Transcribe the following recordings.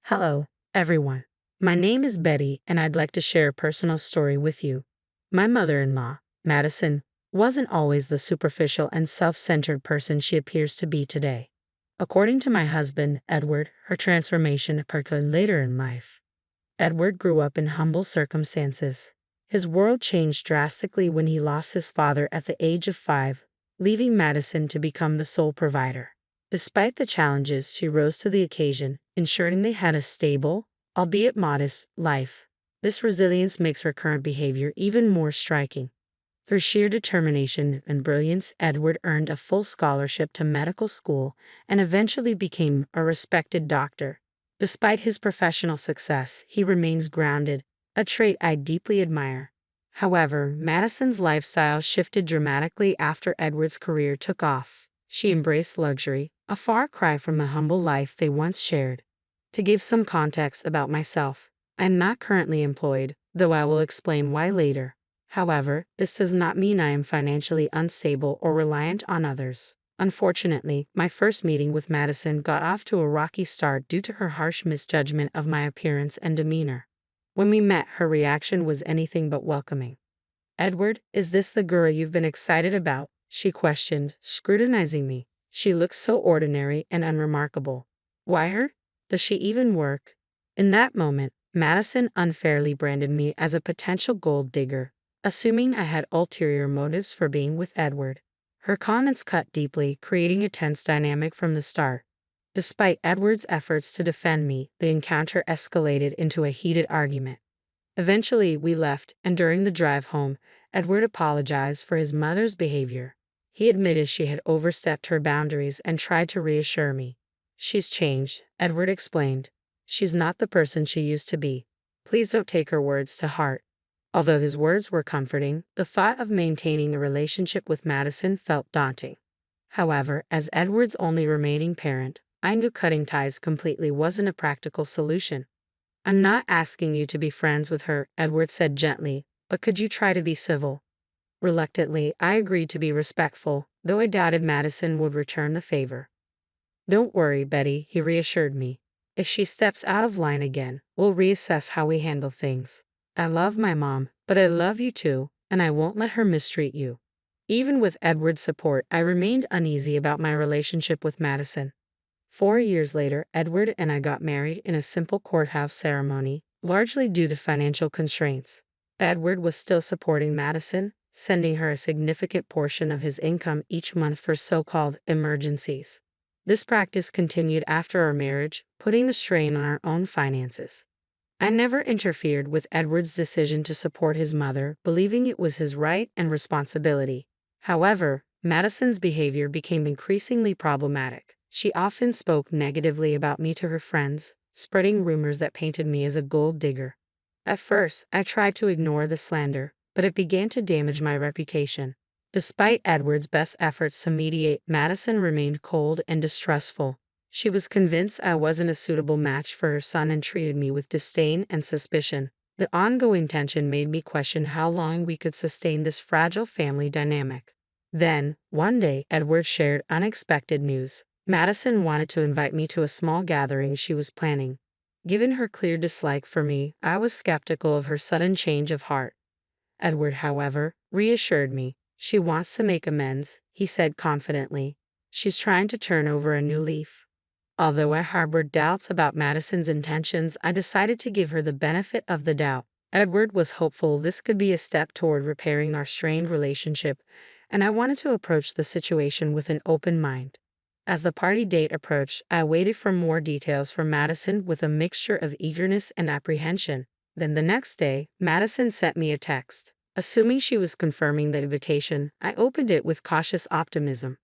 Hello, everyone. My name is Betty, and I'd like to share a personal story with you. My mother in law, Madison, wasn't always the superficial and self centered person she appears to be today. According to my husband, Edward, her transformation occurred later in life. Edward grew up in humble circumstances. His world changed drastically when he lost his father at the age of 5, leaving Madison to become the sole provider. Despite the challenges, she rose to the occasion, ensuring they had a stable, albeit modest, life. This resilience makes her current behavior even more striking. Through sheer determination and brilliance, Edward earned a full scholarship to medical school and eventually became a respected doctor. Despite his professional success, he remains grounded, a trait I deeply admire. However, Madison's lifestyle shifted dramatically after Edward's career took off. She embraced luxury, a far cry from the humble life they once shared. To give some context about myself, I am not currently employed, though I will explain why later. However, this does not mean I am financially unstable or reliant on others. Unfortunately, my first meeting with Madison got off to a rocky start due to her harsh misjudgment of my appearance and demeanor. When we met, her reaction was anything but welcoming. "Edward, is this the girl you've been excited about?" she questioned, scrutinizing me. "She looks so ordinary and unremarkable. Why her? Does she even work?" In that moment, Madison unfairly branded me as a potential gold digger, assuming I had ulterior motives for being with Edward. Her comments cut deeply, creating a tense dynamic from the start. Despite Edward's efforts to defend me, the encounter escalated into a heated argument. Eventually, we left, and during the drive home, Edward apologized for his mother's behavior. He admitted she had overstepped her boundaries and tried to reassure me. "She's changed," Edward explained. "She's not the person she used to be. Please don't take her words to heart." Although his words were comforting, the thought of maintaining a relationship with Madison felt daunting. However, as Edward's only remaining parent, I knew cutting ties completely wasn't a practical solution. "I'm not asking you to be friends with her," Edward said gently, "but could you try to be civil?" Reluctantly, I agreed to be respectful, though I doubted Madison would return the favor. "Don't worry, Betty," he reassured me. "If she steps out of line again, we'll reassess how we handle things. I love my mom, but I love you too, and I won't let her mistreat you." Even with Edward's support, I remained uneasy about my relationship with Madison. 4 years later, Edward and I got married in a simple courthouse ceremony, largely due to financial constraints. Edward was still supporting Madison, sending her a significant portion of his income each month for so-called emergencies. This practice continued after our marriage, putting the strain on our own finances. I never interfered with Edward's decision to support his mother, believing it was his right and responsibility. However, Madison's behavior became increasingly problematic. She often spoke negatively about me to her friends, spreading rumors that painted me as a gold digger. At first, I tried to ignore the slander, but it began to damage my reputation. Despite Edward's best efforts to mediate, Madison remained cold and distrustful. She was convinced I wasn't a suitable match for her son and treated me with disdain and suspicion. The ongoing tension made me question how long we could sustain this fragile family dynamic. Then, one day, Edward shared unexpected news. Madison wanted to invite me to a small gathering she was planning. Given her clear dislike for me, I was skeptical of her sudden change of heart. Edward, however, reassured me. "She wants to make amends," he said confidently. "She's trying to turn over a new leaf." Although I harbored doubts about Madison's intentions, I decided to give her the benefit of the doubt. Edward was hopeful this could be a step toward repairing our strained relationship, and I wanted to approach the situation with an open mind. As the party date approached, I waited for more details from Madison with a mixture of eagerness and apprehension. Then the next day, Madison sent me a text. Assuming she was confirming the invitation, I opened it with cautious optimism.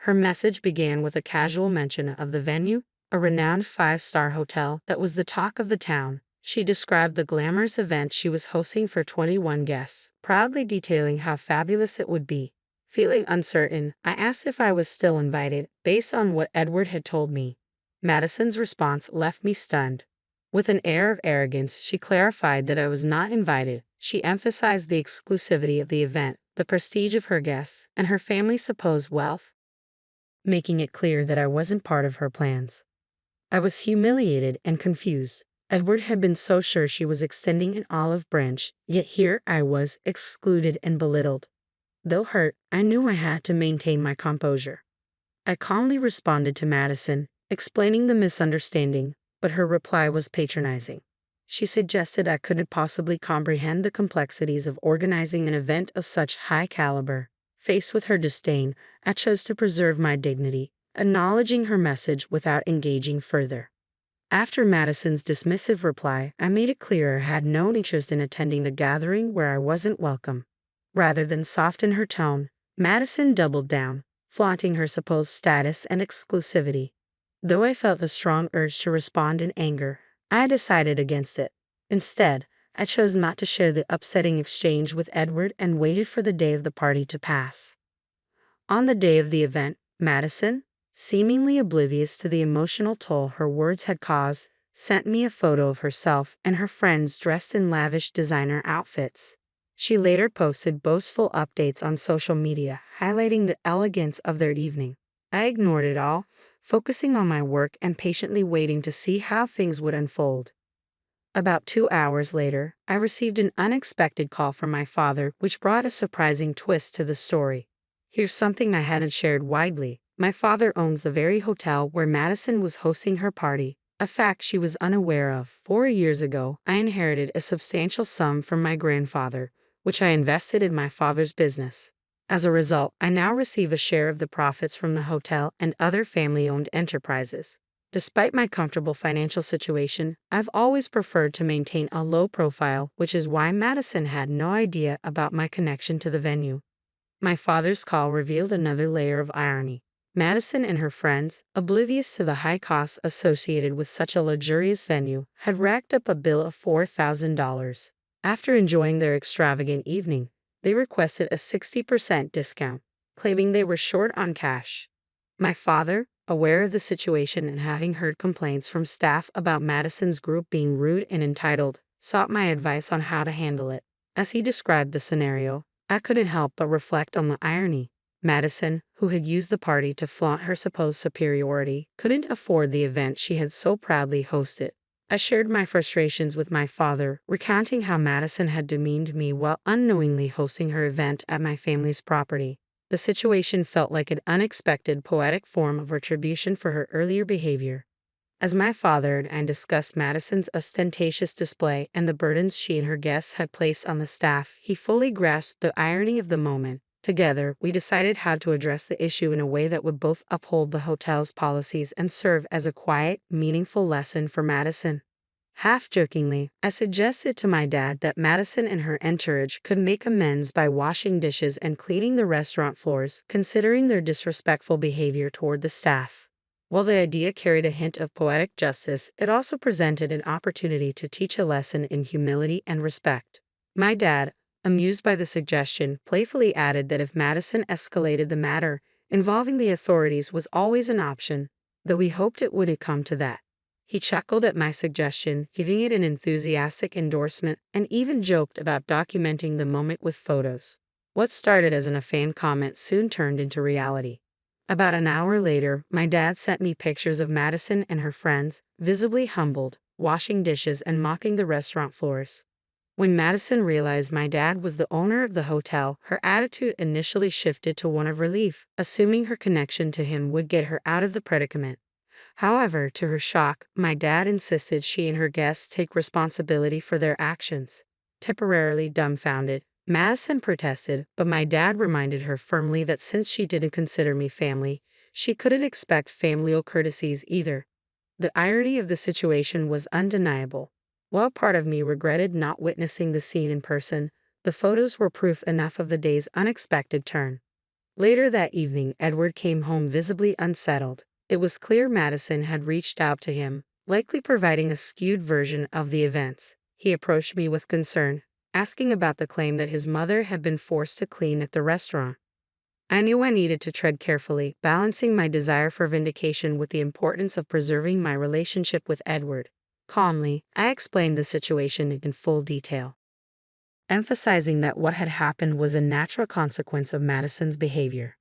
Her message began with a casual mention of the venue, a renowned five-star hotel that was the talk of the town. She described the glamorous event she was hosting for 21 guests, proudly detailing how fabulous it would be. Feeling uncertain, I asked if I was still invited, based on what Edward had told me. Madison's response left me stunned. With an air of arrogance, she clarified that I was not invited. She emphasized the exclusivity of the event, the prestige of her guests, and her family's supposed wealth, making it clear that I wasn't part of her plans. I was humiliated and confused. Edward had been so sure she was extending an olive branch, yet here I was, excluded and belittled. Though hurt, I knew I had to maintain my composure. I calmly responded to Madison, explaining the misunderstanding, but her reply was patronizing. She suggested I couldn't possibly comprehend the complexities of organizing an event of such high caliber. Faced with her disdain, I chose to preserve my dignity, acknowledging her message without engaging further. After Madison's dismissive reply, I made it clear I had no interest in attending the gathering where I wasn't welcome. Rather than soften her tone, Madison doubled down, flaunting her supposed status and exclusivity. Though I felt a strong urge to respond in anger, I decided against it. Instead, I chose not to share the upsetting exchange with Edward and waited for the day of the party to pass. On the day of the event, Madison, seemingly oblivious to the emotional toll her words had caused, sent me a photo of herself and her friends dressed in lavish designer outfits. She later posted boastful updates on social media, highlighting the elegance of their evening. I ignored it all, focusing on my work and patiently waiting to see how things would unfold. About 2 hours later, I received an unexpected call from my father, which brought a surprising twist to the story. Here's something I hadn't shared widely. My father owns the very hotel where Madison was hosting her party, a fact she was unaware of. 4 years ago, I inherited a substantial sum from my grandfather, which I invested in my father's business. As a result, I now receive a share of the profits from the hotel and other family-owned enterprises. Despite my comfortable financial situation, I've always preferred to maintain a low profile, which is why Madison had no idea about my connection to the venue. My father's call revealed another layer of irony. Madison and her friends, oblivious to the high costs associated with such a luxurious venue, had racked up a bill of $4,000. After enjoying their extravagant evening, they requested a 60% discount, claiming they were short on cash. My father, aware of the situation and having heard complaints from staff about Madison's group being rude and entitled, sought my advice on how to handle it. As he described the scenario, I couldn't help but reflect on the irony. Madison, who had used the party to flaunt her supposed superiority, couldn't afford the event she had so proudly hosted. I shared my frustrations with my father, recounting how Madison had demeaned me while unknowingly hosting her event at my family's property. The situation felt like an unexpected poetic form of retribution for her earlier behavior. As my father and I discussed Madison's ostentatious display and the burdens she and her guests had placed on the staff, he fully grasped the irony of the moment. Together, we decided how to address the issue in a way that would both uphold the hotel's policies and serve as a quiet, meaningful lesson for Madison. Half-jokingly, I suggested to my dad that Madison and her entourage could make amends by washing dishes and cleaning the restaurant floors, considering their disrespectful behavior toward the staff. While the idea carried a hint of poetic justice, it also presented an opportunity to teach a lesson in humility and respect. My dad, amused by the suggestion, playfully added that if Madison escalated the matter, involving the authorities was always an option, though we hoped it wouldn't come to that. He chuckled at my suggestion, giving it an enthusiastic endorsement, and even joked about documenting the moment with photos. What started as a fan comment soon turned into reality. About an hour later, my dad sent me pictures of Madison and her friends, visibly humbled, washing dishes and mopping the restaurant floors. When Madison realized my dad was the owner of the hotel, her attitude initially shifted to one of relief, assuming her connection to him would get her out of the predicament. However, to her shock, my dad insisted she and her guests take responsibility for their actions. Temporarily dumbfounded, Madison protested, but my dad reminded her firmly that since she didn't consider me family, she couldn't expect familial courtesies either. The irony of the situation was undeniable. While part of me regretted not witnessing the scene in person, the photos were proof enough of the day's unexpected turn. Later that evening, Edward came home visibly unsettled. It was clear Madison had reached out to him, likely providing a skewed version of the events. He approached me with concern, asking about the claim that his mother had been forced to clean at the restaurant. I knew I needed to tread carefully, balancing my desire for vindication with the importance of preserving my relationship with Edward. Calmly, I explained the situation in full detail, emphasizing that what had happened was a natural consequence of Madison's behavior.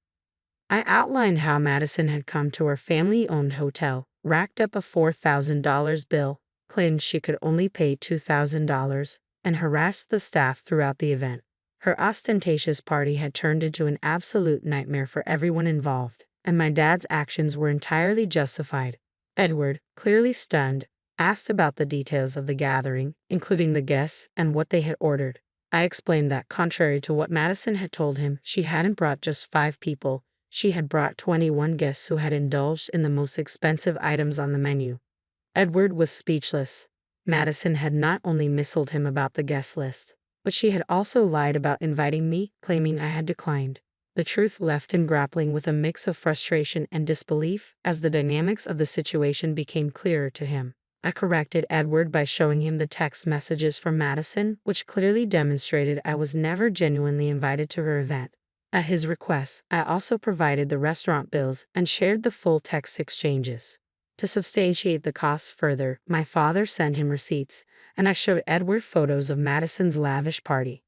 I outlined how Madison had come to her family-owned hotel, racked up a $4,000 bill, claimed she could only pay $2,000, and harassed the staff throughout the event. Her ostentatious party had turned into an absolute nightmare for everyone involved, and my dad's actions were entirely justified. Edward, clearly stunned, asked about the details of the gathering, including the guests and what they had ordered. I explained that, contrary to what Madison had told him, she hadn't brought just 5 people. She had brought 21 guests who had indulged in the most expensive items on the menu. Edward was speechless. Madison had not only misled him about the guest list, but she had also lied about inviting me, claiming I had declined. The truth left him grappling with a mix of frustration and disbelief as the dynamics of the situation became clearer to him. I corrected Edward by showing him the text messages from Madison, which clearly demonstrated I was never genuinely invited to her event. At his request, I also provided the restaurant bills and shared the full text exchanges. To substantiate the costs further, my father sent him receipts, and I showed Edward photos of Madison's lavish party.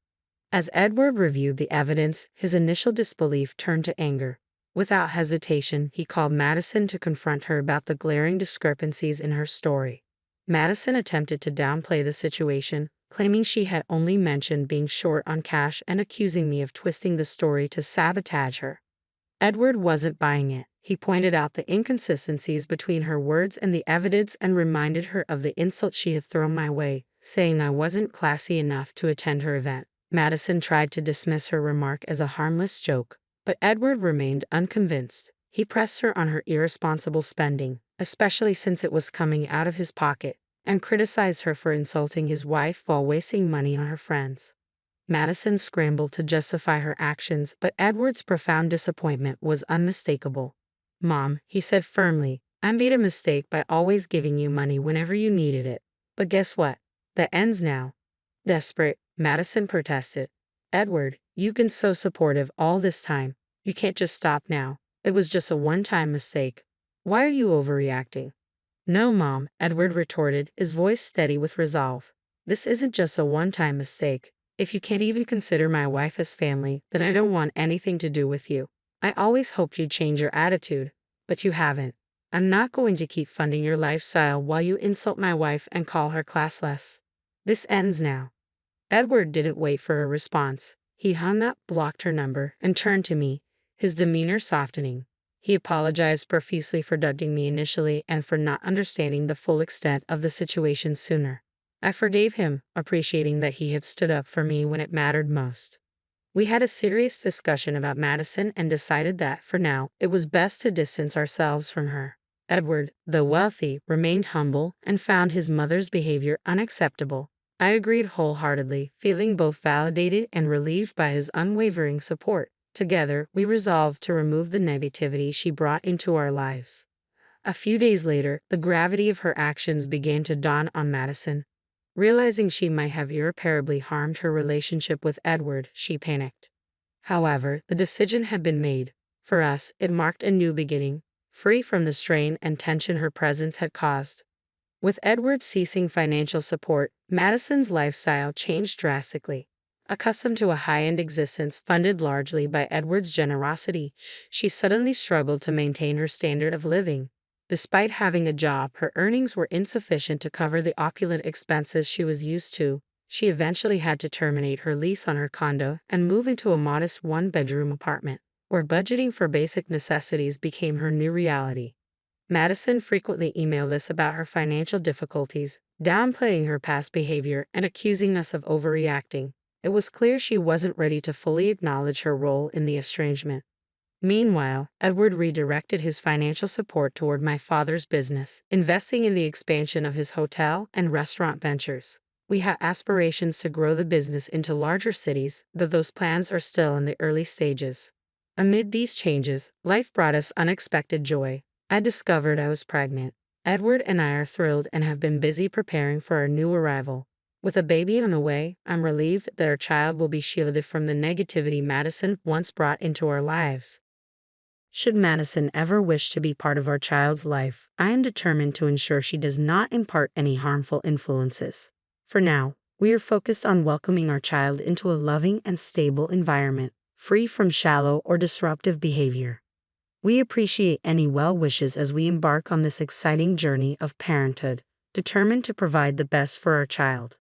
As Edward reviewed the evidence, his initial disbelief turned to anger. Without hesitation, he called Madison to confront her about the glaring discrepancies in her story. Madison attempted to downplay the situation, claiming she had only mentioned being short on cash and accusing me of twisting the story to sabotage her. Edward wasn't buying it. He pointed out the inconsistencies between her words and the evidence and reminded her of the insult she had thrown my way, saying I wasn't classy enough to attend her event. Madison tried to dismiss her remark as a harmless joke, but Edward remained unconvinced. He pressed her on her irresponsible spending, especially since it was coming out of his pocket, and criticized her for insulting his wife while wasting money on her friends. Madison scrambled to justify her actions, but Edward's profound disappointment was unmistakable. "Mom," he said firmly, "I made a mistake by always giving you money whenever you needed it. But guess what? That ends now." Desperate, Madison protested. "Edward, you've been so supportive all this time. You can't just stop now. It was just a one-time mistake. Why are you overreacting?" "No, Mom," Edward retorted, his voice steady with resolve. "This isn't just a one-time mistake. If you can't even consider my wife as family, then I don't want anything to do with you. I always hoped you'd change your attitude, but you haven't. I'm not going to keep funding your lifestyle while you insult my wife and call her classless. This ends now." Edward didn't wait for a response. He hung up, blocked her number, and turned to me, his demeanor softening. He apologized profusely for ducking me initially and for not understanding the full extent of the situation sooner. I forgave him, appreciating that he had stood up for me when it mattered most. We had a serious discussion about Madison and decided that, for now, it was best to distance ourselves from her. Edward, though wealthy, remained humble and found his mother's behavior unacceptable. I agreed wholeheartedly, feeling both validated and relieved by his unwavering support. Together, we resolved to remove the negativity she brought into our lives. A few days later, the gravity of her actions began to dawn on Madison. Realizing she might have irreparably harmed her relationship with Edward, she panicked. However, the decision had been made. For us, it marked a new beginning, free from the strain and tension her presence had caused. With Edward ceasing financial support, Madison's lifestyle changed drastically. Accustomed to a high-end existence funded largely by Edward's generosity, she suddenly struggled to maintain her standard of living. Despite having a job, her earnings were insufficient to cover the opulent expenses she was used to. She eventually had to terminate her lease on her condo and move into a modest one-bedroom apartment, where budgeting for basic necessities became her new reality. Madison frequently emailed us about her financial difficulties, downplaying her past behavior and accusing us of overreacting. It was clear she wasn't ready to fully acknowledge her role in the estrangement. Meanwhile, Edward redirected his financial support toward my father's business, investing in the expansion of his hotel and restaurant ventures. We had aspirations to grow the business into larger cities, though those plans are still in the early stages. Amid these changes, life brought us unexpected joy. I discovered I was pregnant. Edward and I are thrilled and have been busy preparing for our new arrival. With a baby on the way, I'm relieved that our child will be shielded from the negativity Madison once brought into our lives. Should Madison ever wish to be part of our child's life, I am determined to ensure she does not impart any harmful influences. For now, we are focused on welcoming our child into a loving and stable environment, free from shallow or disruptive behavior. We appreciate any well wishes as we embark on this exciting journey of parenthood, determined to provide the best for our child.